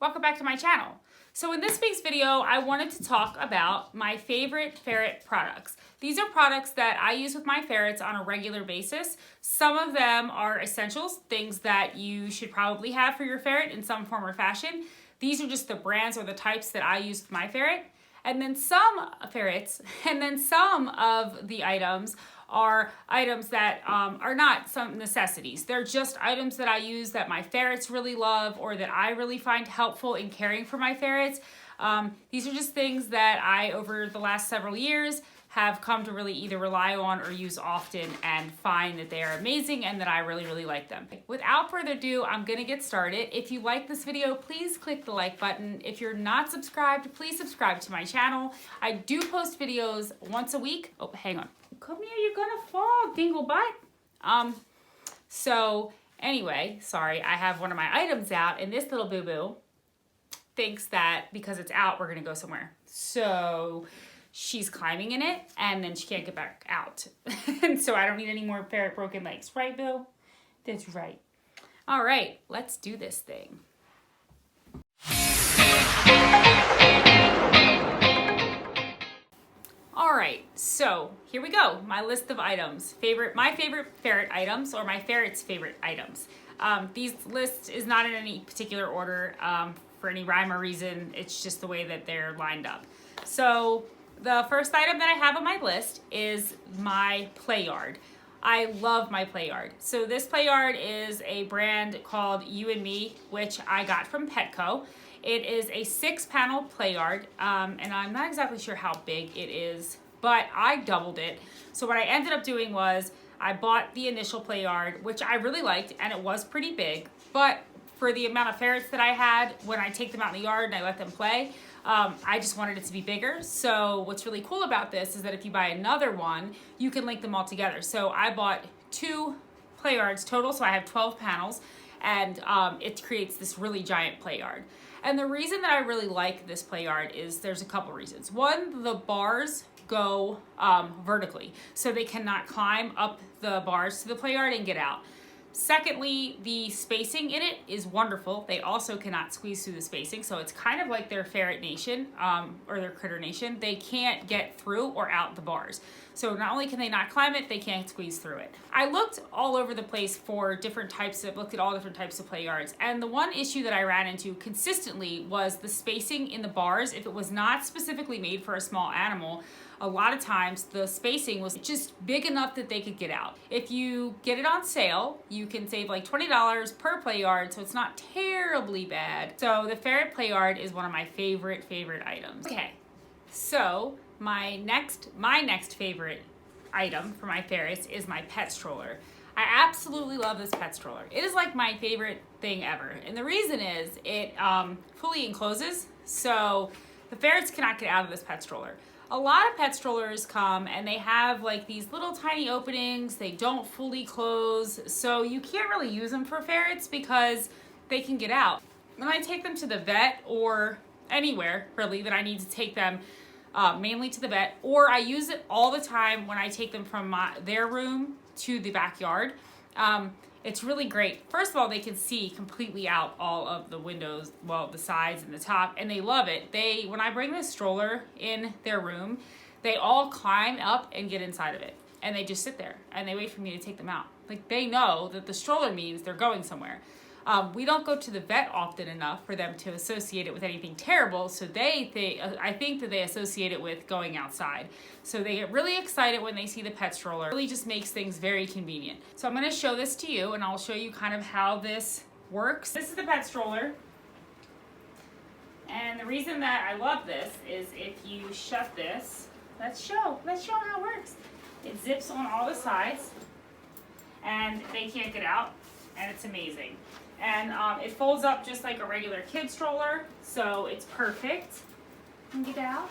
Welcome back to my channel. So in this week's video, I wanted to talk about my favorite ferret products. These are products that I use with my ferrets on a regular basis. Some of them are essentials, things that you should probably have for your ferret in some form or fashion. These are just the brands or the types that I use with my ferret. And then some ferrets, and then some of the items are items that are not some necessities. They're just items that I use that my ferrets really love or that I really find helpful in caring for my ferrets. These are just things that I, over the last several years, have come to really either rely on or use often and find that they are amazing and that I really, really like them. Without further ado, I'm gonna get started. If you like this video, please click the like button. If you're not subscribed, please subscribe to my channel. I do post videos once a week. Oh, hang on. Come here, you're gonna fall, dingle butt. So anyway, sorry, I have one of my items out and this little boo-boo thinks that because it's out, we're gonna go somewhere. So she's climbing in it and then she can't get back out. And so I don't need any more ferret broken legs. Right, Bill? That's right. All right, let's do this thing. All right, so here we go. My list of items. My favorite ferret items, or my ferret's favorite items. These list is not in any particular order for any rhyme or reason. It's just the way that they're lined up. So the first item that I have on my list is my play yard. I love my play yard. So this play yard is a brand called You and Me, which I got from Petco. It is a 6-panel play yard, and I'm not exactly sure how big it is, but I doubled it. So what I ended up doing was I bought the initial play yard, which I really liked, and it was pretty big, but for the amount of ferrets that I had, when I take them out in the yard and I let them play, I just wanted it to be bigger. So what's really cool about this is that if you buy another one, you can link them all together. So I bought 2 play yards total, so I have 12 panels, and it creates this really giant play yard. And the reason that I really like this play yard is there's a couple reasons. One, the bars go vertically, so they cannot climb up the bars to the play yard and get out. Secondly, the spacing in it is wonderful. They also cannot squeeze through the spacing, so it's kind of like their Ferret Nation or their Critter Nation. They can't get through or out the bars. So not only can they not climb it, they can't squeeze through it. I looked all over the place for looked at all different types of play yards, and the one issue that I ran into consistently was the spacing in the bars. If it was not specifically made for a small animal, a lot of times the spacing was just big enough that they could get out. If you get it on sale, you can save like $20 per play yard, so it's not terribly bad. So the ferret play yard is one of my favorite items. Okay, so my next favorite item for my ferrets is my pet stroller. I absolutely love this pet stroller. It is like my favorite thing ever. And the reason is it fully encloses, so the ferrets cannot get out of this pet stroller. A lot of pet strollers come and they have like these little tiny openings. They don't fully close, so you can't really use them for ferrets because they can get out. When I take them to the vet or anywhere really that I need to take them, mainly to the vet, or I use it all the time when I take them from their room to the backyard. It's really great. First of all, they can see completely out all of the windows, well, the sides and the top, and they love it. When I bring this stroller in their room, they all climb up and get inside of it. And they just sit there and they wait for me to take them out. Like, they know that the stroller means they're going somewhere. We don't go to the vet often enough for them to associate it with anything terrible, so I think that they associate it with going outside. So they get really excited when they see the pet stroller. It really just makes things very convenient. So I'm going to show this to you, and I'll show you kind of how this works. This is the pet stroller, and the reason that I love this is if you shut this, let's show how it works. It zips on all the sides, and they can't get out, and it's amazing. And it folds up just like a regular kid stroller, so it's perfect. Get out.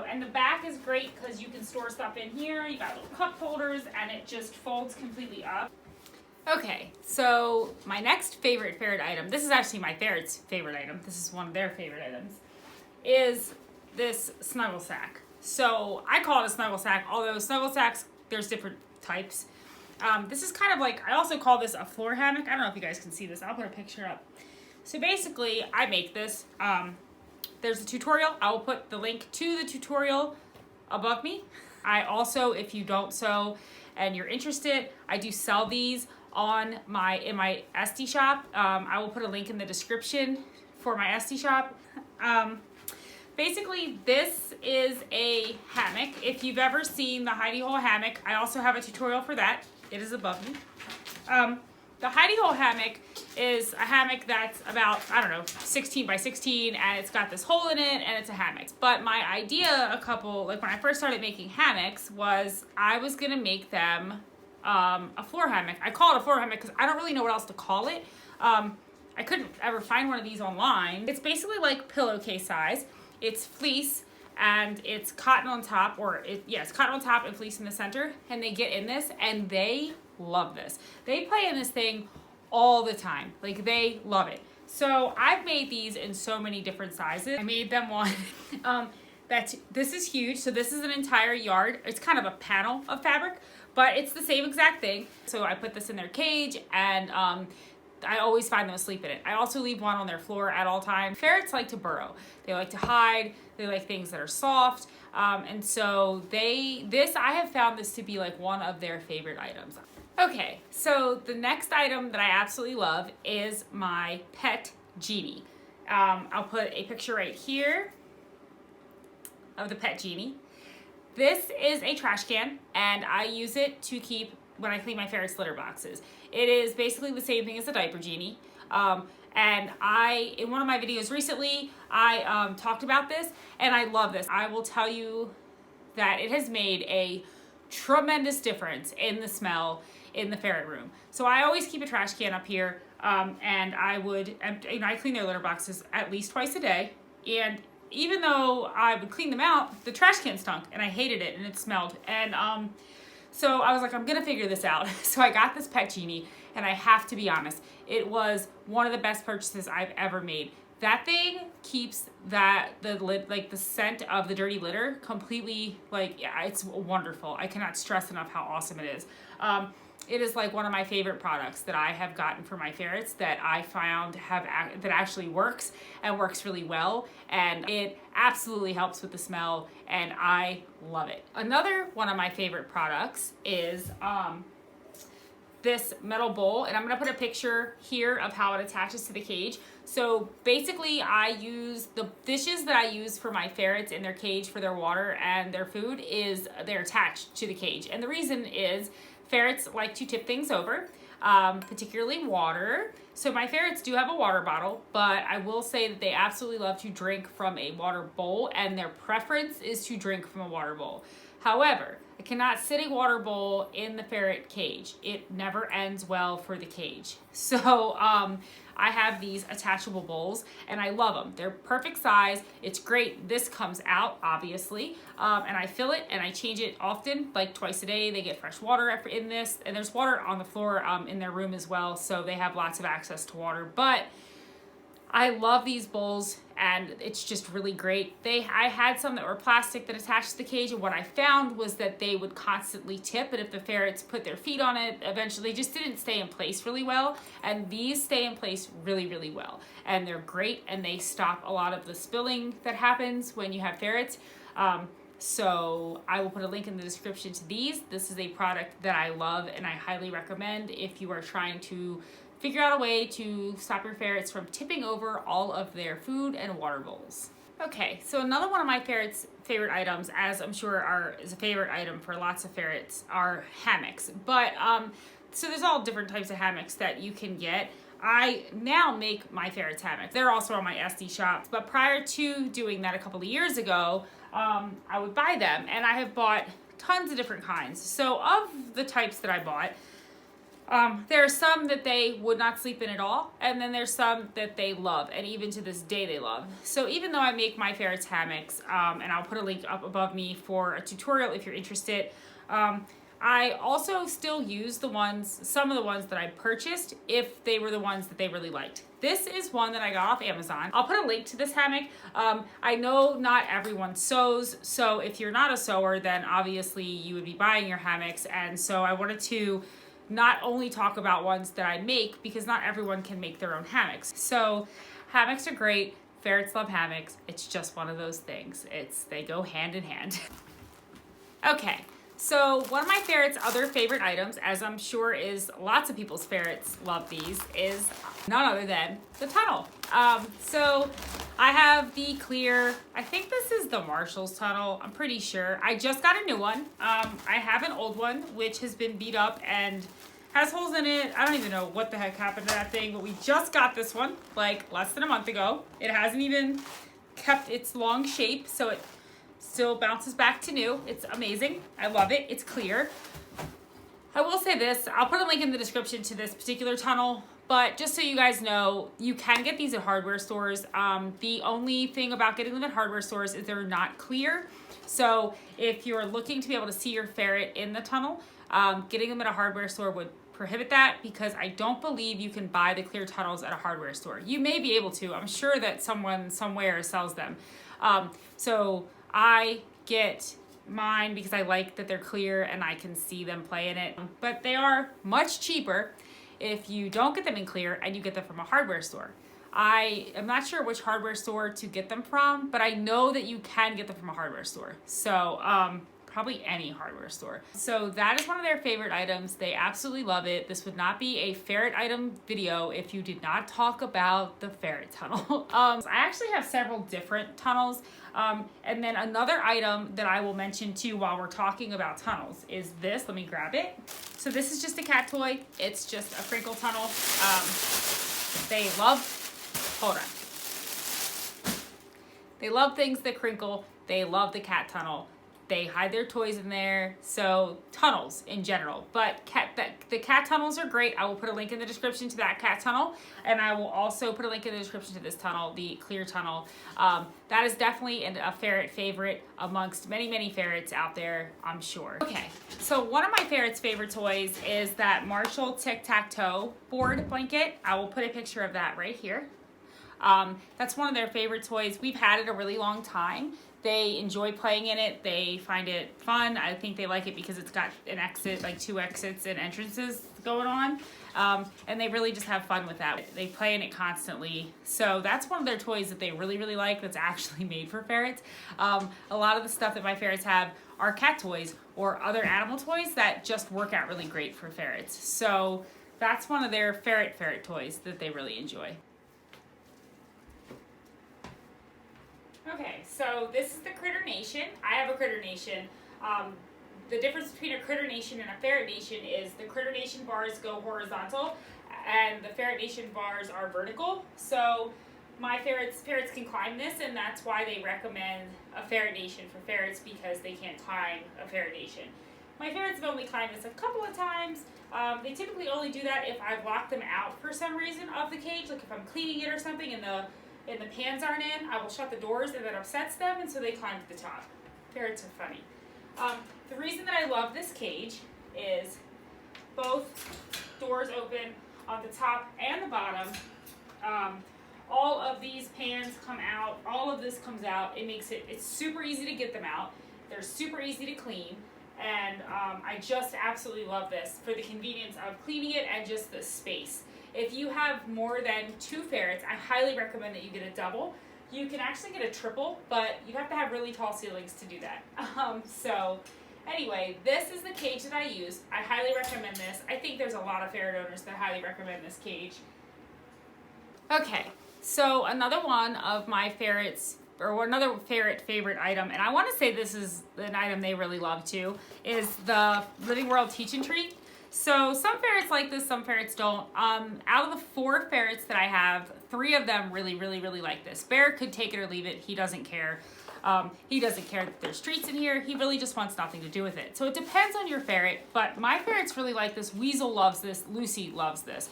And the back is great because you can store stuff in here. You got little cup holders, and it just folds completely up. Okay, so my next favorite ferret item, this is actually my ferret's favorite item, this is one of their favorite items, is this Snuggle Sack. So I call it a Snuggle Sack, although Snuggle Sacks, there's different types. This is kind of like, I also call this a floor hammock. I don't know if you guys can see this. I'll put a picture up. So basically, I make this. There's a tutorial. I will put the link to the tutorial above me. I also, if you don't sew and you're interested, I do sell these on in my Etsy shop. I will put a link in the description for my Etsy shop. Basically, this is a hammock. If you've ever seen the hidey hole hammock, I also have a tutorial for that. It is above me. The hidey hole hammock is a hammock that's about, I don't know, 16 by 16, and it's got this hole in it, and it's a hammock. But my idea when I first started making hammocks, was I was gonna make them a floor hammock. I call it a floor hammock because I don't really know what else to call it. I couldn't ever find one of these online. It's basically like pillowcase size. It's fleece and it's cotton on top, it's cotton on top and fleece in the center, and they get in this and they love this. They play in this thing all the time. Like, they love it. So I've made these in so many different sizes. I made them one this is huge. So this is an entire yard. It's kind of a panel of fabric, but it's the same exact thing. So I put this in their cage, and I always find them asleep in it. I also leave one on their floor at all times. Ferrets like to burrow. They like to hide. They like things that are soft. And so I have found this to be like one of their favorite items. Okay, so the next item that I absolutely love is my pet Genie. I'll put a picture right here of the pet Genie. This is a trash can, and I use it to keep when I clean my ferret's litter boxes. It is basically the same thing as a diaper Genie. And in one of my videos recently, I talked about this, and I love this. I will tell you that it has made a tremendous difference in the smell in the ferret room. So I always keep a trash can up here, and I clean their litter boxes at least twice a day. And even though I would clean them out, the trash can stunk, and I hated it, and it smelled. And so I was like, I'm gonna figure this out. So I got this pet Genie, and I have to be honest, it was one of the best purchases I've ever made. That thing keeps the scent of the dirty litter completely, it's wonderful. I cannot stress enough how awesome it is. It is like one of my favorite products that I have gotten for my ferrets that I found that actually works and works really well, and it absolutely helps with the smell, and I love it. Another one of my favorite products is this metal bowl, and I'm gonna put a picture here of how it attaches to the cage. So basically, I use the dishes that I use for my ferrets in their cage for their water and their food they're attached to the cage, and the reason is ferrets like to tip things over, particularly water. So my ferrets do have a water bottle, but I will say that they absolutely love to drink from a water bowl, and their preference is to drink from a water bowl. However, I cannot sit a water bowl in the ferret cage. It never ends well for the cage. So I have these attachable bowls, and I love them. They're perfect size. It's great. This comes out, obviously, and I fill it, and I change it often, like twice a day. They get fresh water in this, and there's water on the floor in their room as well, so they have lots of access to water. But I love these bowls, and it's just really great. I had some that were plastic that attached to the cage, and what I found was that they would constantly tip, and if the ferrets put their feet on it, eventually they just didn't stay in place really well, and these stay in place really, really well. And they're great, and they stop a lot of the spilling that happens when you have ferrets. So I will put a link in the description to these. This is a product that I love, and I highly recommend if you are trying to figure out a way to stop your ferrets from tipping over all of their food and water bowls. Okay, so another one of my ferrets' favorite items, as I'm sure is a favorite item for lots of ferrets, are hammocks. But so there's all different types of hammocks that you can get. I now make my ferrets hammocks. They're also on my Etsy shop. But prior to doing that a couple of years ago, I would buy them, and I have bought tons of different kinds. So of the types that I bought, there are some that they would not sleep in at all, and then there's some that they love, and even to this day they love. So even though I make my ferrets hammocks, and I'll put a link up above me for a tutorial if you're interested, I also still use some of the ones that I purchased if they were the ones that they really liked. This is one that I got off Amazon. I'll put a link to this hammock. I know not everyone sews, so if you're not a sewer, then obviously you would be buying your hammocks, and so I wanted to not only talk about ones that I make, because not everyone can make their own hammocks. So hammocks are great. Ferrets love hammocks. It's just one of those things. They go hand in hand. Okay, so one of my ferret's other favorite items, as I'm sure is lots of people's ferrets love these, is none other than the tunnel. So I have the clear, I think this is the Marshall's tunnel, I'm pretty sure. I just got a new one. I have an old one, which has been beat up and has holes in it. I don't even know what the heck happened to that thing, but we just got this one like less than a month ago. It hasn't even kept its long shape, so it still bounces back to new. It's amazing. I love it. It's clear. I will say this, I'll put a link in the description to this particular tunnel, but just so you guys know, you can get these at hardware stores. The only thing about getting them at hardware stores is they're not clear. So if you're looking to be able to see your ferret in the tunnel, getting them at a hardware store would prohibit that, because I don't believe you can buy the clear tunnels at a hardware store. You may be able to. I'm sure that someone somewhere sells them. So I get mine because I like that they're clear and I can see them play in it. But they are much cheaper if you don't get them in clear and you get them from a hardware store. I am not sure which hardware store to get them from, but I know that you can get them from a hardware store. So probably any hardware store. So that is one of their favorite items. They absolutely love it. This would not be a ferret item video if you did not talk about the ferret tunnel. I actually have several different tunnels. And then another item that I will mention too while we're talking about tunnels is this. Let me grab it. So this is just a cat toy. It's just a Crinkle Tunnel. They love things that crinkle. They love the cat tunnel. They hide their toys in there. So tunnels in general, but the cat tunnels are great. I will put a link in the description to that cat tunnel, and I will also put a link in the description to this tunnel, the clear tunnel. That is definitely a ferret favorite amongst many, many ferrets out there, I'm sure. Okay, so one of my ferret's favorite toys is that Marshall tic-tac-toe board blanket. I will put a picture of that right here. That's one of their favorite toys. We've had it a really long time. They enjoy playing in it. They find it fun. I think they like it because it's got an exit, like 2 exits and entrances going on. And they really just have fun with that. They play in it constantly. So that's one of their toys that they really, really like that's actually made for ferrets. A lot of the stuff that my ferrets have are cat toys or other animal toys that just work out really great for ferrets. So that's one of their ferret toys that they really enjoy. Okay, so this is the Critter Nation. I have a Critter Nation. The difference between a Critter Nation and a Ferret Nation is the Critter Nation bars go horizontal and the Ferret Nation bars are vertical. So my ferrets can climb this, and that's why they recommend a Ferret Nation for ferrets, because they can't climb a Ferret Nation. My ferrets have only climbed this a couple of times. They typically only do that if I've locked them out for some reason of the cage, like if I'm cleaning it or something and the pans aren't in, I will shut the doors and that upsets them, and so they climb to the top. Ferrets are funny. The reason that I love this cage is both doors open on the top and the bottom. All of these pans come out, all of this comes out. It's super easy to get them out. They're super easy to clean, and I just absolutely love this for the convenience of cleaning it and just the space. If you have more than 2 ferrets, I highly recommend that you get a double. You can actually get a triple, but you have to have really tall ceilings to do that. So anyway, this is the cage that I use. I highly recommend this. I think there's a lot of ferret owners that highly recommend this cage. Okay, so another one of my ferrets, or another ferret favorite item, and I want to say this is an item they really love too, is the Living World Teach and Treat. So some ferrets like this, some ferrets don't. Out of the 4 ferrets that I have, 3 of them really, really, really like this. Bear could take it or leave it. He doesn't care. He doesn't care that there's treats in here. He really just wants nothing to do with it. So it depends on your ferret, but my ferrets really like this. Weasel loves this. Lucy loves this.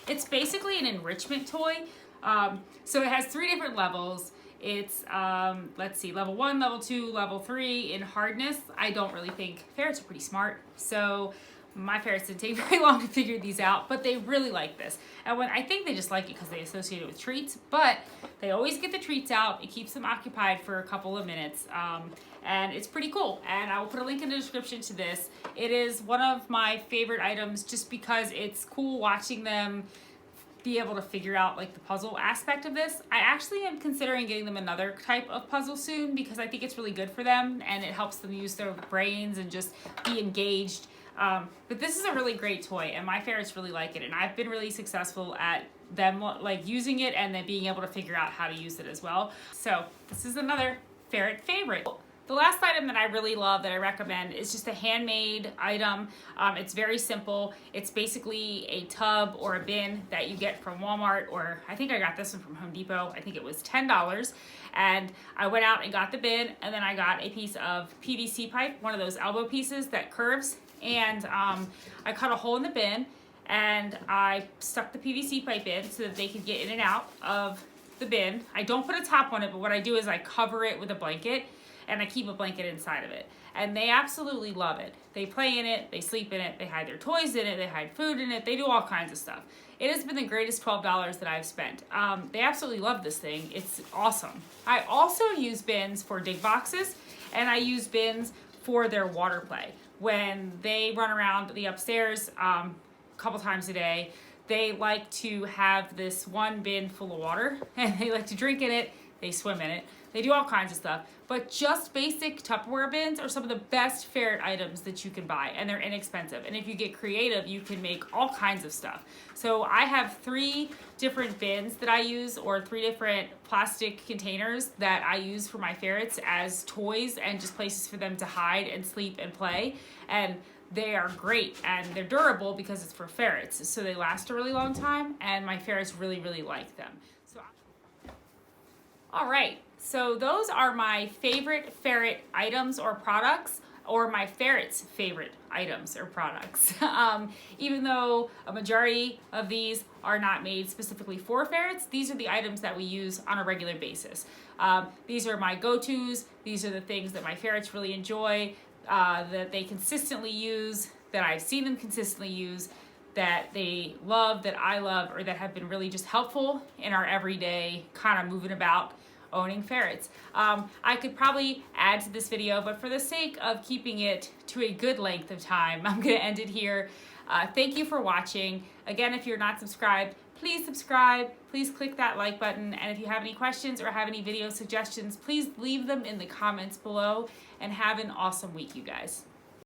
It's basically an enrichment toy. So it has 3 different levels. It's, let's see, level 1, level 2, level 3 in hardness. I don't really think ferrets are pretty smart. So My ferrets didn't take very long to figure these out, but they really like this. And I think they just like it because they associate it with treats, but they always get the treats out. It keeps them occupied for a couple of minutes, and it's pretty cool. And I will put a link in the description to this. It is one of my favorite items just because it's cool watching them be able to figure out like the puzzle aspect of this. I actually am considering getting them another type of puzzle soon because I think it's really good for them and it helps them use their brains and just be engaged. But this is a really great toy and my ferrets really like it, and I've been really successful at them like using it and then being able to figure out how to use it as well. So this is another ferret favorite. The last item that I really love that I recommend is just a handmade item. It's very simple. It's basically a tub or a bin that you get from Walmart, or I think I got this one from Home Depot. I think it was $10. And I went out and got the bin, and then I got a piece of PVC pipe, one of those elbow pieces that curves. And I cut a hole in the bin and I stuck the PVC pipe in so that they could get in and out of the bin. I don't put a top on it, but what I do is I cover it with a blanket and I keep a blanket inside of it. And they absolutely love it. They play in it, they sleep in it, they hide their toys in it, they hide food in it, they do all kinds of stuff. It has been the greatest $12 that I've spent. They absolutely love this thing. It's awesome. I also use bins for dig boxes, and I use bins for their water play. When they run around the upstairs a couple times a day, they like to have this one bin full of water, and they like to drink in it, they swim in it, they do all kinds of stuff. But just basic Tupperware bins are some of the best ferret items that you can buy, and they're inexpensive. And if you get creative, you can make all kinds of stuff. So I have 3 different bins that I use, or 3 different plastic containers that I use for my ferrets as toys and just places for them to hide and sleep and play. And they are great and they're durable because it's for ferrets. So they last a really long time, and my ferrets really, really like them. So, all right. So those are my favorite ferret items or products, or my ferret's favorite items or products. Even though a majority of these are not made specifically for ferrets, these are the items that we use on a regular basis. These are my go-tos. These are the things that my ferrets really enjoy, that they consistently use, that I've seen them consistently use, that they love, that I love, or that have been really just helpful in our everyday kind of moving about owning ferrets. I could probably add to this video, but for the sake of keeping it to a good length of time, I'm going to end it here. Thank you for watching. Again, if you're not subscribed, please subscribe. Please click that like button. And if you have any questions or have any video suggestions, please leave them in the comments below. And have an awesome week, you guys.